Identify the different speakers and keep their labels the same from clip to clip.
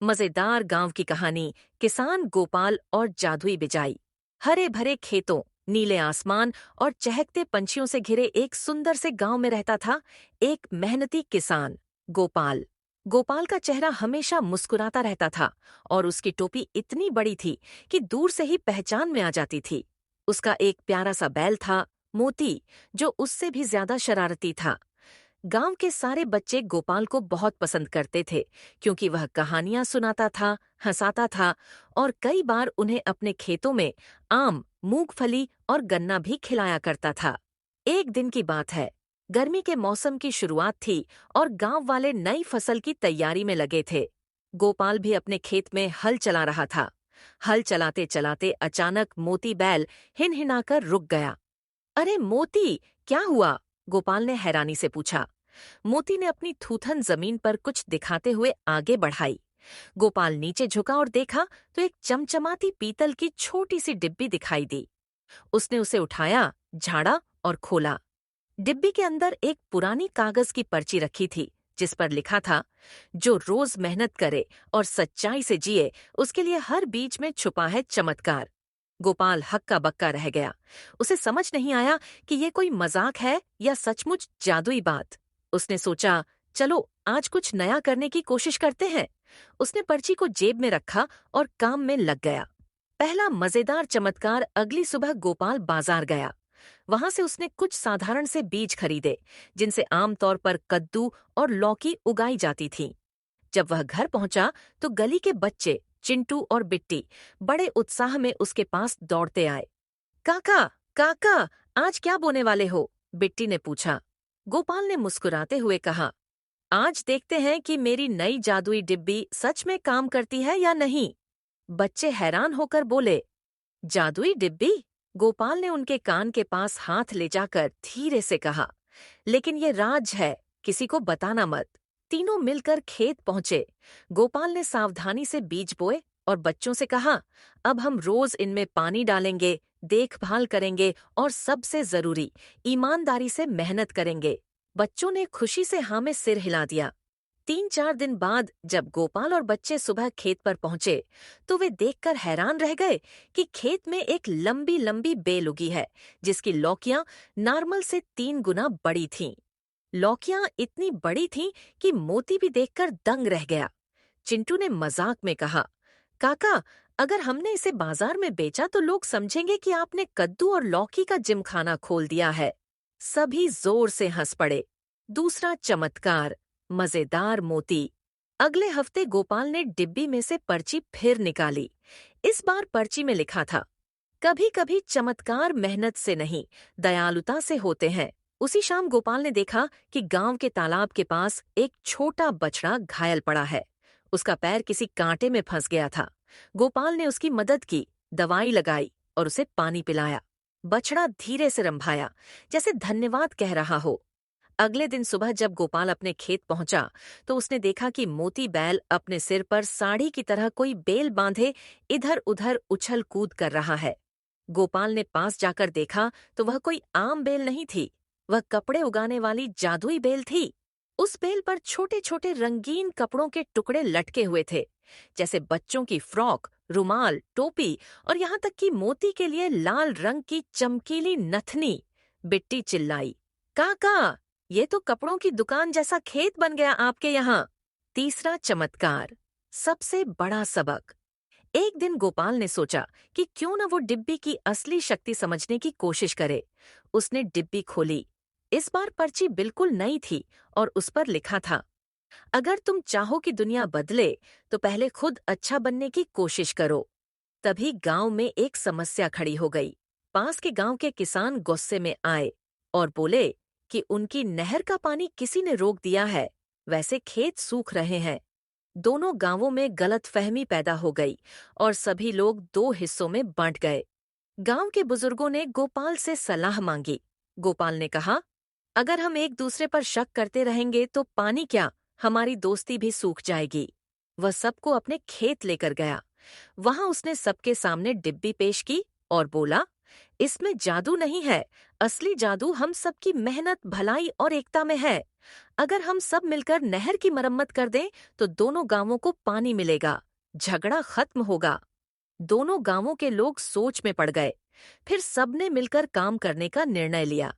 Speaker 1: मजेदार गांव की कहानी। किसान गोपाल और जादुई बिजाई। हरे भरे खेतों, नीले आसमान और चहकते पंछियों से घिरे एक सुंदर से गांव में रहता था एक मेहनती किसान, गोपाल। गोपाल का चेहरा हमेशा मुस्कुराता रहता था और उसकी टोपी इतनी बड़ी थी कि दूर से ही पहचान में आ जाती थी। उसका एक प्यारा सा बैल था, मोती, जो उससे भी ज्यादा शरारती था। गांव के सारे बच्चे गोपाल को बहुत पसंद करते थे क्योंकि वह कहानियां सुनाता था, हंसाता था और कई बार उन्हें अपने खेतों में आम, मूंगफली और गन्ना भी खिलाया करता था। एक दिन की बात है। गर्मी के मौसम की शुरुआत थी और गांव वाले नई फसल की तैयारी में लगे थे। गोपाल भी अपने खेत में हल चला रहा था। हल चलाते चलाते अचानक मोती बैल हिनहिनाकर रुक गया। अरे मोती, क्या हुआ? गोपाल ने हैरानी से पूछा। मोती ने अपनी थूथन जमीन पर कुछ दिखाते हुए आगे बढ़ाई। गोपाल नीचे झुका और देखा तो एक चमचमाती पीतल की छोटी सी डिब्बी दिखाई दी। उसने उसे उठाया, झाड़ा और खोला। डिब्बी के अंदर एक पुरानी कागज की पर्ची रखी थी जिस पर लिखा था, जो रोज मेहनत करे और सच्चाई से जिए उसके लिए हर बीच में छुपा है चमत्कार। गोपाल हक्का बक्का रह गया। उसे समझ नहीं आया कि ये कोई मजाक है या सचमुच जादुई बात। उसने सोचा, चलो आज कुछ नया करने की कोशिश करते हैं। उसने पर्ची को जेब में रखा और काम में लग गया। पहला मजेदार चमत्कार। अगली सुबह गोपाल बाजार गया। वहां से उसने कुछ साधारण से बीज खरीदे जिनसे आमतौर पर कद्दू और लौकी उगाई जाती थीं। जब वह घर पहुंचा तो गली के बच्चे चिंटू और बिट्टी बड़े उत्साह में उसके पास दौड़ते आए। काका, काका, आज क्या बोने वाले हो? बिट्टी ने पूछा। गोपाल ने मुस्कुराते हुए कहा, आज देखते हैं कि मेरी नई जादुई डिब्बी सच में काम करती है या नहीं। बच्चे हैरान होकर बोले, जादुई डिब्बी? गोपाल ने उनके कान के पास हाथ ले जाकर धीरे से कहा, लेकिन ये राज है, किसी को बताना मत। तीनों मिलकर खेत पहुंचे। गोपाल ने सावधानी से बीज बोए और बच्चों से कहा, अब हम रोज इनमें पानी डालेंगे, देखभाल करेंगे और सबसे जरूरी, ईमानदारी से मेहनत करेंगे। बच्चों ने खुशी से हाँ में सिर हिला दिया। 3-4 दिन बाद जब गोपाल और बच्चे सुबह खेत पर पहुंचे तो वे देखकर हैरान रह गए कि खेत में एक लंबी लंबी बेल उगी है जिसकी लौकियां नॉर्मल से 3 गुना बड़ी थीं। लौकियां इतनी बड़ी थीं कि मोती भी देखकर दंग रह गया। चिंटू ने मजाक में कहा, काका, अगर हमने इसे बाजार में बेचा तो लोग समझेंगे कि आपने कद्दू और लौकी का जिमखाना खोल दिया है। सभी जोर से हंस पड़े। दूसरा चमत्कार। मजेदार मोती। अगले हफ्ते गोपाल ने डिब्बी में से पर्ची फिर निकाली। इस बार पर्ची में लिखा था, कभी कभी चमत्कार मेहनत से नहीं, दयालुता से होते हैं। उसी शाम गोपाल ने देखा कि गांव के तालाब के पास एक छोटा बछड़ा घायल पड़ा है। उसका पैर किसी कांटे में फंस गया था। गोपाल ने उसकी मदद की, दवाई लगाई और उसे पानी पिलाया। बछड़ा धीरे से रंभाया, जैसे धन्यवाद कह रहा हो। अगले दिन सुबह जब गोपाल अपने खेत पहुंचा तो उसने देखा कि मोती बैल अपने सिर पर साड़ी की तरह कोई बेल बांधे इधर उधर उछल कूद कर रहा है। गोपाल ने पास जाकर देखा तो वह कोई आम बेल नहीं थी, वह कपड़े उगाने वाली जादुई बेल थी। उस बेल पर छोटे छोटे रंगीन कपड़ों के टुकड़े लटके हुए थे, जैसे बच्चों की फ्रॉक, रुमाल, टोपी और यहाँ तक कि मोती के लिए लाल रंग की चमकीली नथनी। बिट्टी चिल्लाई, काका, ये तो कपड़ों की दुकान जैसा खेत बन गया आपके यहाँ। तीसरा चमत्कार। सबसे बड़ा सबक। एक दिन गोपाल ने सोचा कि क्यों न वो डिब्बी की असली शक्ति समझने की कोशिश करे। उसने डिब्बी खोली। इस बार पर्ची बिल्कुल नई थी और उस पर लिखा था, अगर तुम चाहो कि दुनिया बदले तो पहले खुद अच्छा बनने की कोशिश करो। तभी गांव में एक समस्या खड़ी हो गई। पास के गांव के किसान गुस्से में आए और बोले कि उनकी नहर का पानी किसी ने रोक दिया है, वैसे खेत सूख रहे हैं। दोनों गांवों में गलतफहमी पैदा हो गई और सभी लोग 2 हिस्सों में बंट गए। गांव के बुजुर्गों ने गोपाल से सलाह मांगी। गोपाल ने कहा, अगर हम एक दूसरे पर शक करते रहेंगे तो पानी क्या, हमारी दोस्ती भी सूख जाएगी। वह सबको अपने खेत लेकर गया। वहां उसने सबके सामने डिब्बी पेश की और बोला, इसमें जादू नहीं है, असली जादू हम सबकी मेहनत, भलाई और एकता में है। अगर हम सब मिलकर नहर की मरम्मत कर दें तो दोनों गांवों को पानी मिलेगा, झगड़ा खत्म होगा। दोनों गांवों के लोग सोच में पड़ गए। फिर सबने मिलकर काम करने का निर्णय लिया।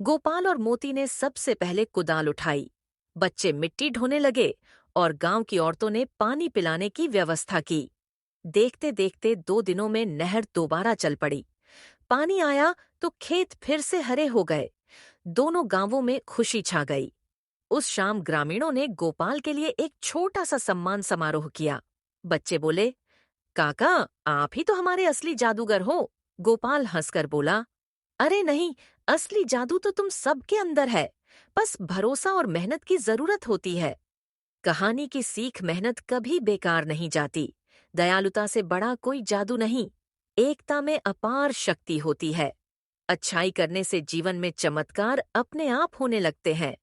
Speaker 1: गोपाल और मोती ने सबसे पहले कुदाल उठाई, बच्चे मिट्टी ढोने लगे और गांव की औरतों ने पानी पिलाने की व्यवस्था की। देखते देखते 2 दिनों में नहर दोबारा चल पड़ी। पानी आया तो खेत फिर से हरे हो गए। दोनों गांवों में खुशी छा गई। उस शाम ग्रामीणों ने गोपाल के लिए एक छोटा सा सम्मान समारोह किया। बच्चे बोले, काका, आप ही तो हमारे असली जादूगर हो। गोपाल हंसकर बोला, अरे नहीं, असली जादू तो तुम सबके अंदर है। बस भरोसा और मेहनत की जरूरत होती है। कहानी की सीख, मेहनत कभी बेकार नहीं जाती। दयालुता से बड़ा कोई जादू नहीं। एकता में अपार शक्ति होती है। अच्छाई करने से जीवन में चमत्कार अपने आप होने लगते हैं।